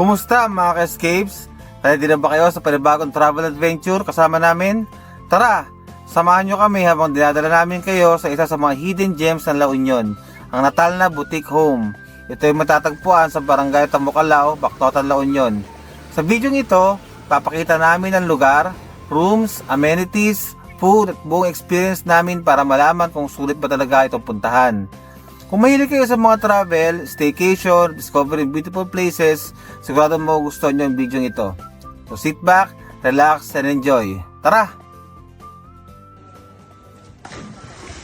Kumusta mga ka-escapes? Ready na ba kayo sa panibagong travel adventure kasama namin? Tara, samahan nyo kami habang dinadala namin kayo sa isa sa mga hidden gems ng La Union, ang natal na boutique home. Ito ay matatagpuan sa Barangay Tambucalao, Bactotan, La Union. Sa video ito, papakita namin ang lugar, rooms, amenities, food at buong experience namin para malaman kung sulit ba talaga itong puntahan. Kung mahilig kayo sa mga travel, staycation, discovering beautiful places, sigurado magugustuhan nyo ang video ito. So sit back, relax, and enjoy. Tara!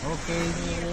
Okay.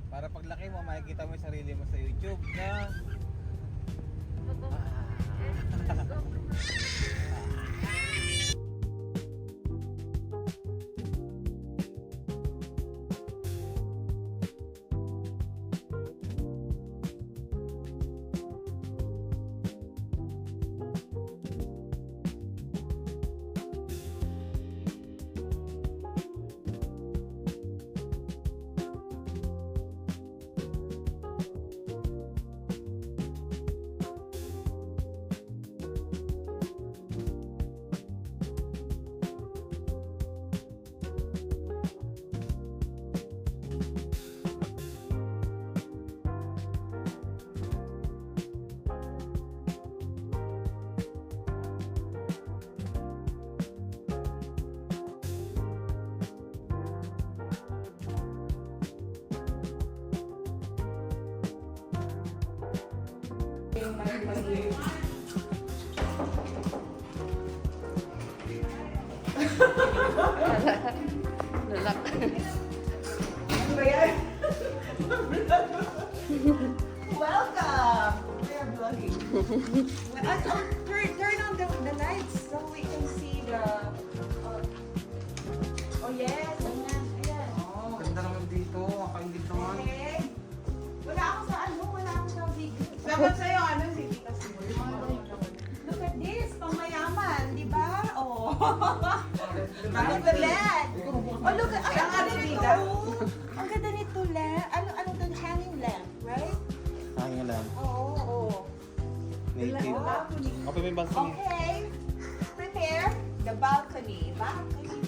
Para paglaki mo, makikita mo yung sarili mo sa YouTube na Lalak. Welcome! We are vlogging. Turn on the lights so we can see the... oh yes, ayan, ayan. ganda naman dito, makaingit naman. Okay. Wala ako sa video. Dapat sa'yo, si Tita Simo. Look at this, pangmayaman, di ba? Oh. Look at that. Oh, look at, ang ganda nito. Ang ganda nito, ano to, hanging lamp, right? Hangin lang. Oo. Native. Okay, may balcony. Okay. Prepare the balcony. Balcony.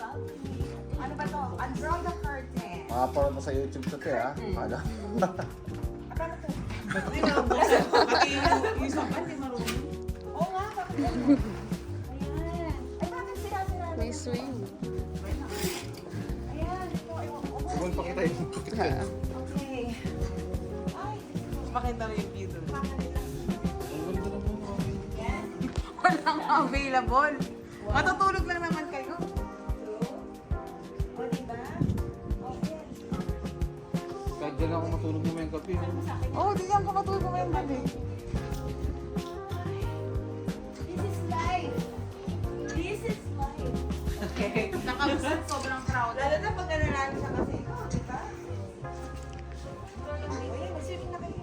Ano ba to? Undraw the curtain. Makaparod mo sa YouTube to, te, ha? Akala. Ano to? Hindi na buksan. Pati yung sapan, di marunong. Oo nga, bakit ganun? Ayan. Ay, bakit sira-sira? May swing. Ayan. Ito, Huwag pakita yung Okay. Ay, Makita mo yung view doon. yan. Walang available. Matutulog lang naman kayo. O, diba? Okay. Kahit dyan ako matulog mo yung kape. Oo, di yan ka matulog mo yung gabi. This is life. This is life. Okay. Nakabusan, sobrang crowd. Lalo na pag nananalo siya kasi ikaw, di ba? Ayan, nasiling na kayo.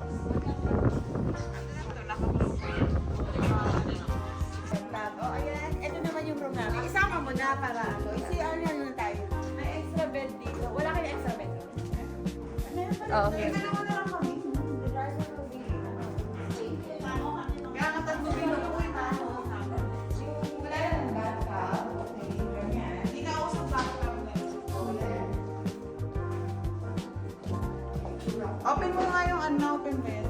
Oh, ayan. Ito naman yung room namin. Isama mo na para ano. Ano na tayo. May extra bed dito. Wala kayo extra bed doon? Meron pa rin. Oh, okay. Dalawa na lang kami. The driver will be, Kaya nga tanong ko yung wala yung bathtub. Okay, ganyan. Hindi ka ako sa bathtub na. Open mo nga yung unopen bed.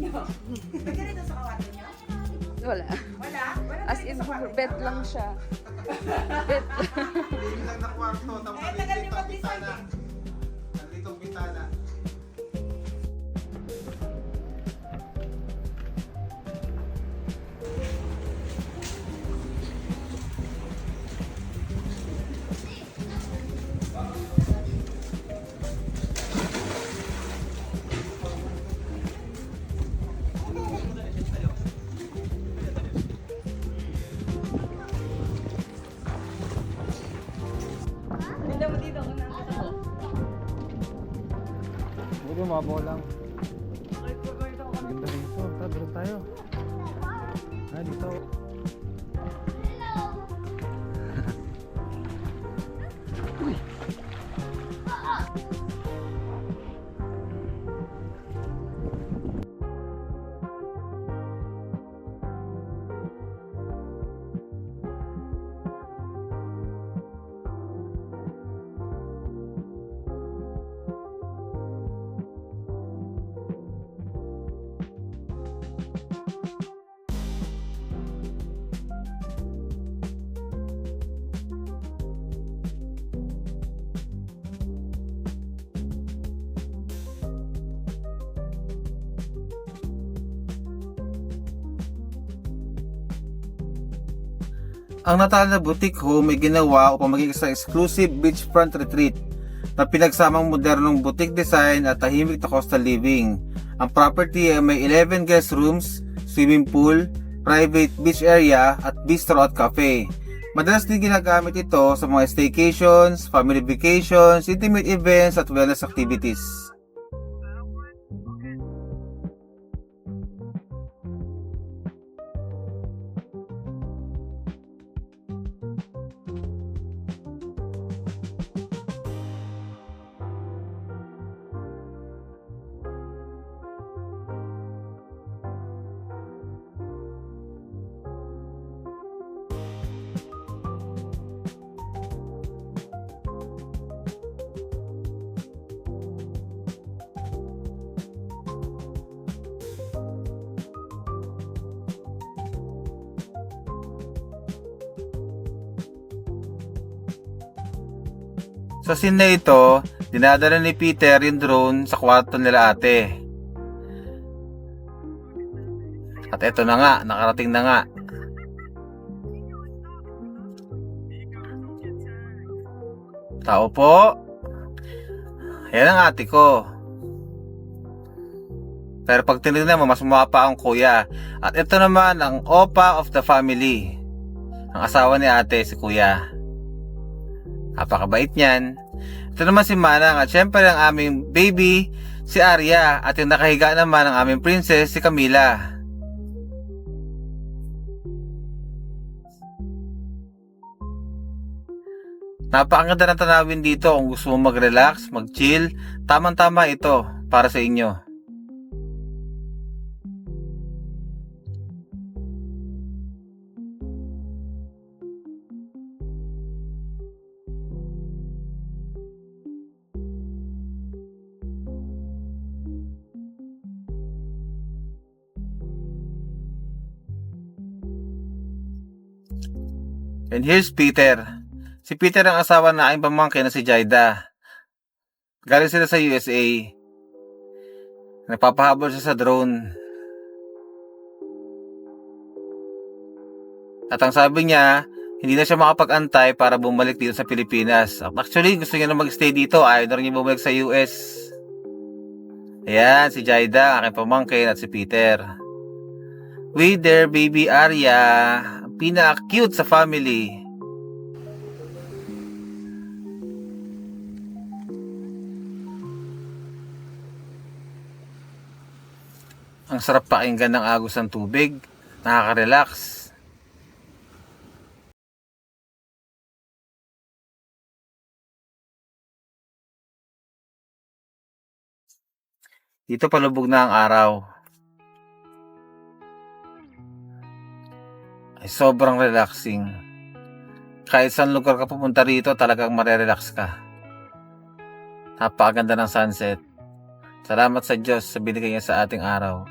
May ganito sa kwarto niyo? Wala. Wala? Wala As ganito in, sa kwarto bed niyo? lang siya. Bed lang. Hindi lang na kwarto, tapos Eh, tagal niyo mag-decide eh. Nandito ang bintana. Hindi mo dito ako na. Buti mabaw lang. Ganda rito. Tara, doon tayo. Dito. Ang Natal na Boutique Home ay ginawa upang maging isang exclusive beachfront retreat na pinagsamang modernong boutique design at tahimik na coastal living. Ang property ay may 11 guest rooms, swimming pool, private beach area at bistro at cafe. Madalas din ginagamit ito sa mga staycations, family vacations, intimate events at wellness activities. Sa scene na ito, dinadala ni Peter yung drone sa kwarto nila ate. At eto na nga, nakarating na nga. Tao po. Yan ang ate ko. Pero pag tinignan mo, mas mukha ang kuya. At ito naman ang opa of the family. Ang asawa ni ate, si kuya. Napakabait niyan. Ito naman si Manang at syempre ang aming baby, si Arya. At yung nakahiga naman ang aming princess, si Camila. Napakaganda ng tanawin dito kung gusto mo mag-relax, mag-chill. Tamang-tama ito para sa inyo. And here's Peter. Si Peter ang asawa na aking pamangkin na si Jaida. Galing sila sa USA. Nagpapahabol siya sa drone. At ang sabi niya, hindi na siya makapag-antay para bumalik dito sa Pilipinas. Actually, gusto niya na mag-stay dito. Ayaw na rin niya bumalik sa US. Ayan, si Jaida, aking pamangkin at si Peter. With their baby Arya, pinaka-cute sa family. Ang sarap pakinggan ng agos ng tubig. Nakaka-relax. Dito palubog na ang araw. Ay sobrang relaxing. Kahit saan lugar ka pupunta rito, talagang marerelax ka. Napakaganda ng sunset. Salamat sa Diyos sa binigay niya sa ating araw.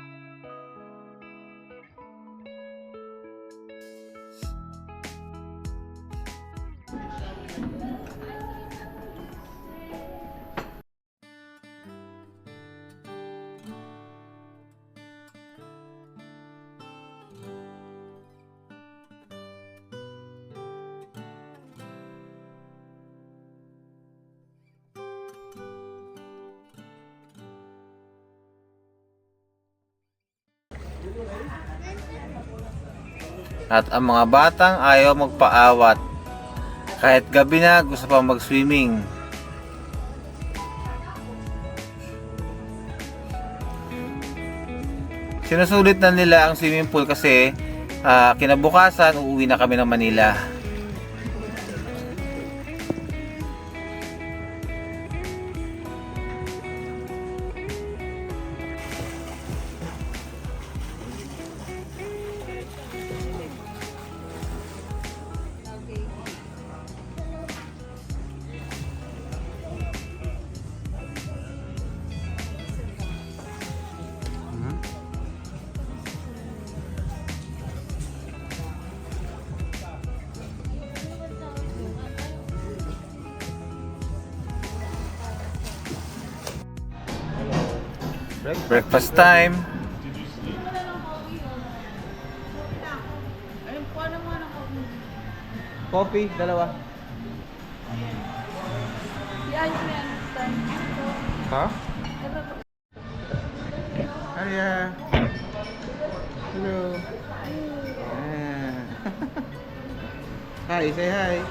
At ang mga batang ayaw magpaawat. Kahit gabi na gusto pa mag-swimming. Sinusulit na nila ang swimming pool kasi kinabukasan uuwi na kami ng Manila. Breakfast time. Coffee, dalawa. Ha? Hiya. Hello. Ah. Hi, say hi.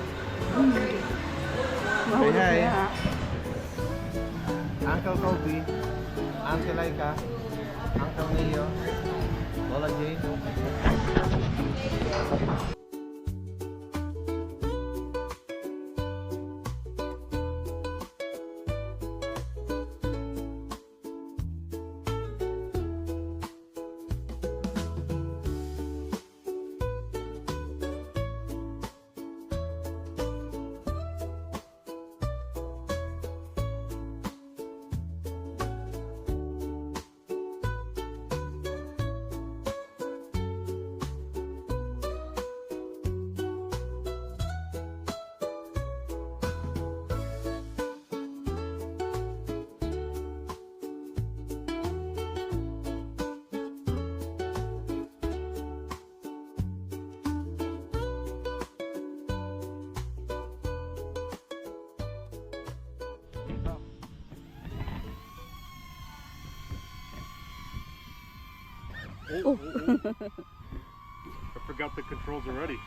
Say hi. Uncle Kobe. Auntie Laika. Uncle Neo. Lola Jane. Oh. I forgot the controls already.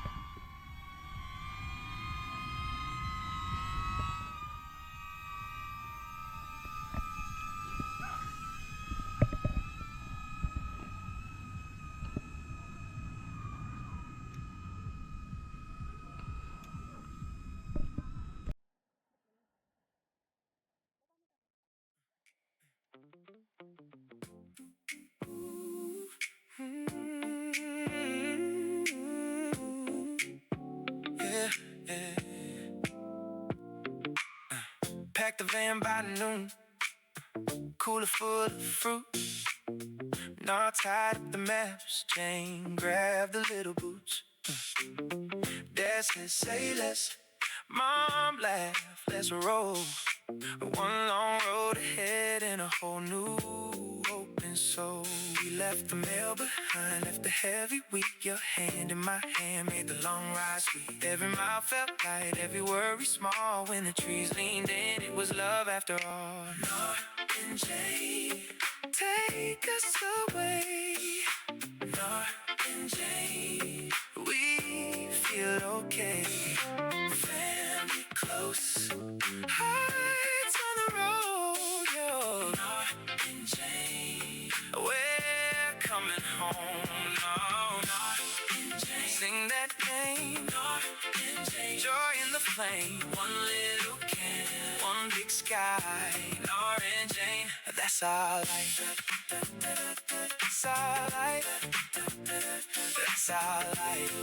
Pack the van by noon, cooler full of fruit. Not tied up the maps, Jane grabbed the little boots. Dad says say less, Mom laughed, let's roll. One long road ahead and a whole new open soul. We left the mail behind, left the heavy week. Your hand in my hand made the long ride sweet. Every mile felt light, every worry small. When the trees leaned in, it was love after all. North and Jane, take us away. North and Jane, we feel okay. Family close, hearts on the road, yo. North and Jane, we're coming home, no. North and Jane, sing that name. North and Jane, joy in the flame. One little can, one big sky. North and Jane, that's our life. That's our life. That's our life.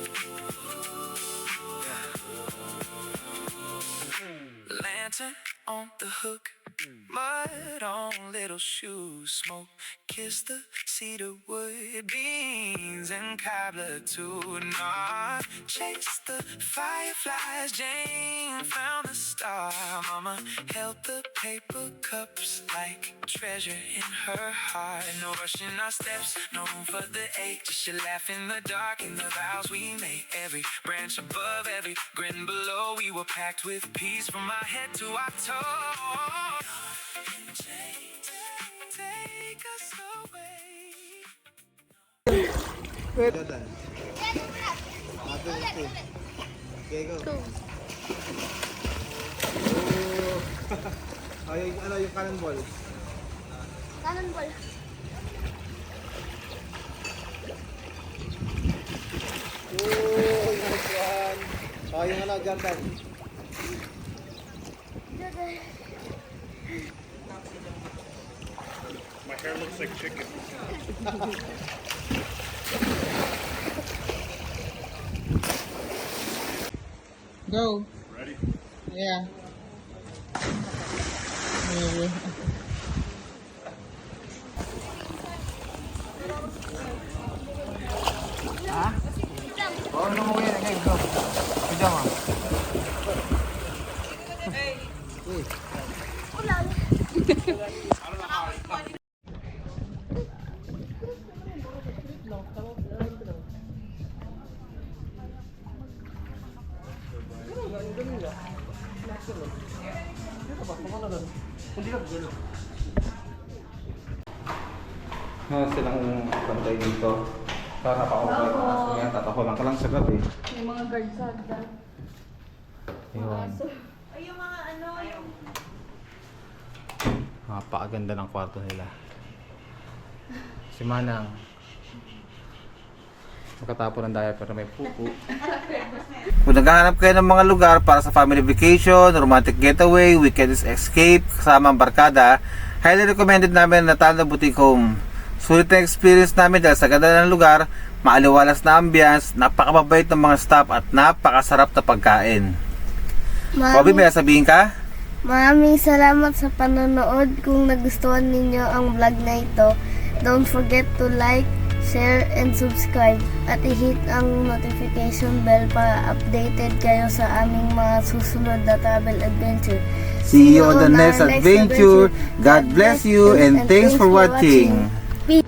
Lantern on the hook, mud on little shoes, smoke, kiss the cedar wood, beans and cobbler too. Nah, chase the fireflies, Jane found the star. Mama held the paper cups like treasure in her heart. No rushing our steps, no room for the ache. Just your laugh in the dark and the vows we made. Every branch above, every grin below. We were packed with peace from our head to our toes. Take us away. Okay, go. Oh, yung cannonball. Cannonball. Oh, nice one. Oh, yung Jordan. My hair looks like chicken. Go. Ready? Yeah. Oh, ano mo yan? Okay, go. Pijama. Meron silang bantay dito. Para napaka-okay ko. Kaya tatakulan ka lang sa gabi. May mga guard sa hagdan. Ayun. Ay, yung mga ano, yung... Napakaganda ng kwarto nila. Si Manang. Makatapo ng diaper may pupu. Kung naghahanap kayo ng mga lugar para sa family vacation, romantic getaway, weekend escape, kasama ang barkada, highly recommended namin na Natal na Boutique Home. Sulit na experience namin dahil sa ganda ng lugar, maaliwalas na ambience, napakababait ng mga staff at napakasarap na pagkain. Bobby, may sabihin ka? Maraming salamat sa panonood. Kung nagustuhan ninyo ang vlog na ito, don't forget to like, share, and subscribe. At i-hit ang notification bell para updated kayo sa aming mga susunod na travel adventure. See you on the next adventure. God bless you and thanks for watching. Peace.